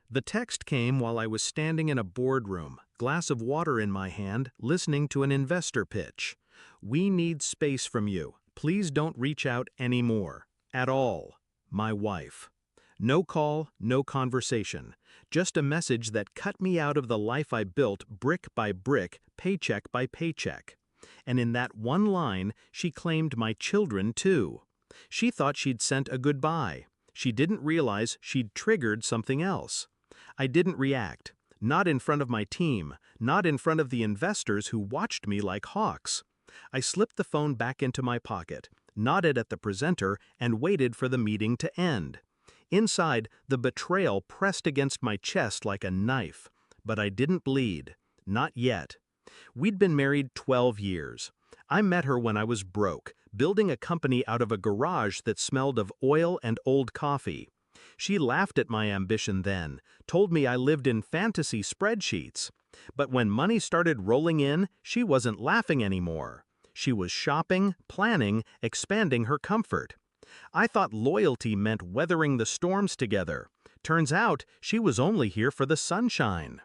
The text came while I was standing in a boardroom, glass of water in my hand, listening to an investor pitch. "We need space from you. Please don't reach out anymore. At all. My wife." No call, no conversation. Just a message that cut me out of the life I built brick by brick, paycheck by paycheck. And in that one line, she claimed my children too. She thought she'd sent a goodbye. She didn't realize she'd triggered something else. I didn't react. Not in front of my team, not in front of the investors who watched me like hawks. I slipped the phone back into my pocket, nodded at the presenter, and waited for the meeting to end. Inside, the betrayal pressed against my chest like a knife. But I didn't bleed. Not yet. We'd been married 12 years. I met her when I was broke, building a company out of a garage that smelled of oil and old coffee. She laughed at my ambition then, told me I lived in fantasy spreadsheets. But when money started rolling in, she wasn't laughing anymore. She was shopping, planning, expanding her comfort. I thought loyalty meant weathering the storms together. Turns out she was only here for the sunshine.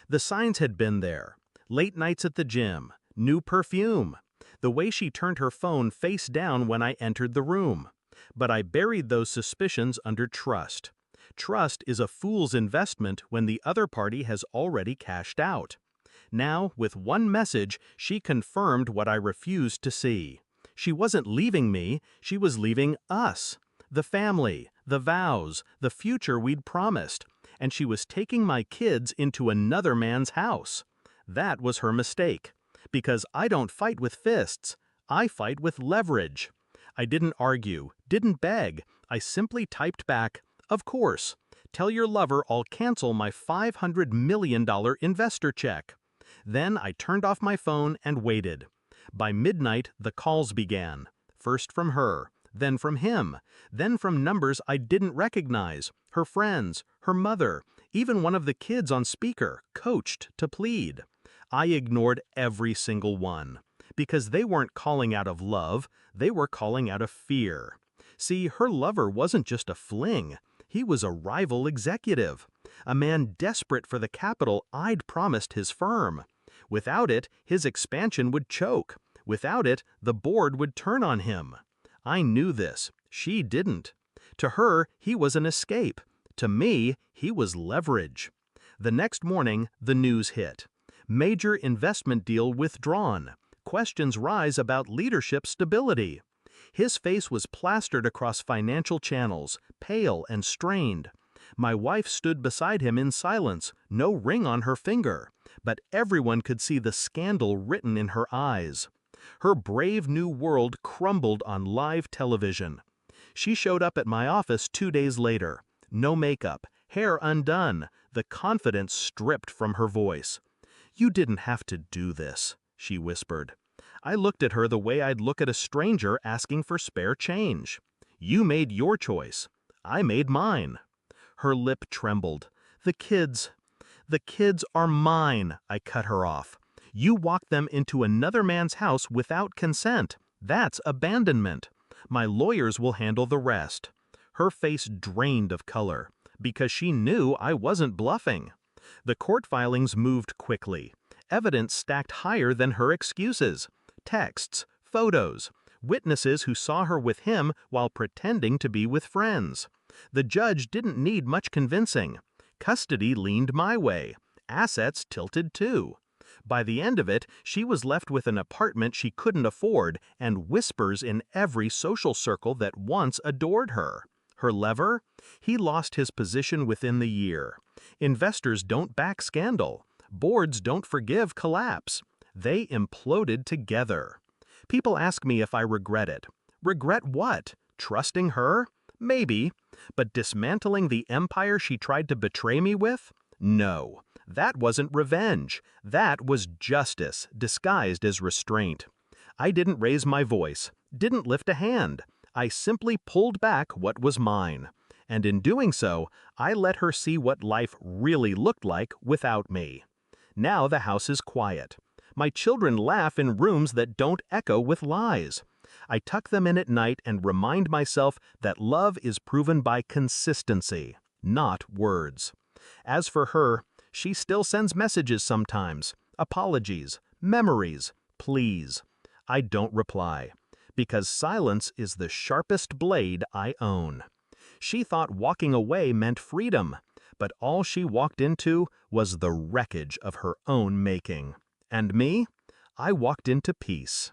The signs had been there. Late nights at the gym, new perfume, the way she turned her phone face down when I entered the room. But I buried those suspicions under trust. Trust is a fool's investment when the other party has already cashed out. Now, with one message, she confirmed what I refused to see. She wasn't leaving me, she was leaving us. The family, the vows, the future we'd promised. And she was taking my kids into another man's house. That was her mistake. Because I don't fight with fists. I fight with leverage. I didn't argue, didn't beg. I simply typed back, "Of course. Tell your lover I'll cancel my $500 million investor check." Then I turned off my phone and waited. By midnight, the calls began. First from her, then from him, then from numbers I didn't recognize, her friends, her mother, even one of the kids on speaker, coached to plead. I ignored every single one. Because they weren't calling out of love, they were calling out of fear. See, her lover wasn't just a fling. He was a rival executive. A man desperate for the capital I'd promised his firm. Without it, his expansion would choke. Without it, the board would turn on him. I knew this. She didn't. To her, he was an escape. To me, he was leverage. The next morning, the news hit. Major investment deal withdrawn. Questions rise about leadership stability. His face was plastered across financial channels, pale and strained. My wife stood beside him in silence, no ring on her finger, but everyone could see the scandal written in her eyes. Her brave new world crumbled on live television. She showed up at my office 2 days later. No makeup, hair undone, the confidence stripped from her voice. "You didn't have to do this," she whispered. I looked at her the way I'd look at a stranger asking for spare change. "You made your choice. I made mine." Her lip trembled. The kids are mine," I cut her off. "You walked them into another man's house without consent. That's abandonment. My lawyers will handle the rest." Her face drained of color, because she knew I wasn't bluffing. The court filings moved quickly. Evidence stacked higher than her excuses. Texts, photos, witnesses who saw her with him while pretending to be with friends. The judge didn't need much convincing. Custody leaned my way. Assets tilted too. By the end of it, she was left with an apartment she couldn't afford and whispers in every social circle that once adored her. Her lever? He lost his position within the year. Investors don't back scandal. Boards don't forgive collapse. They imploded together. People ask me if I regret it. Regret what? Trusting her? Maybe. But dismantling the empire she tried to betray me with? No. That wasn't revenge. That was justice, disguised as restraint. I didn't raise my voice, didn't lift a hand. I simply pulled back what was mine. And in doing so, I let her see what life really looked like without me. Now the house is quiet. My children laugh in rooms that don't echo with lies. I tuck them in at night and remind myself that love is proven by consistency, not words. As for her, she still sends messages sometimes, apologies, memories, please. I don't reply, because silence is the sharpest blade I own. She thought walking away meant freedom, but all she walked into was the wreckage of her own making. And me? I walked into peace.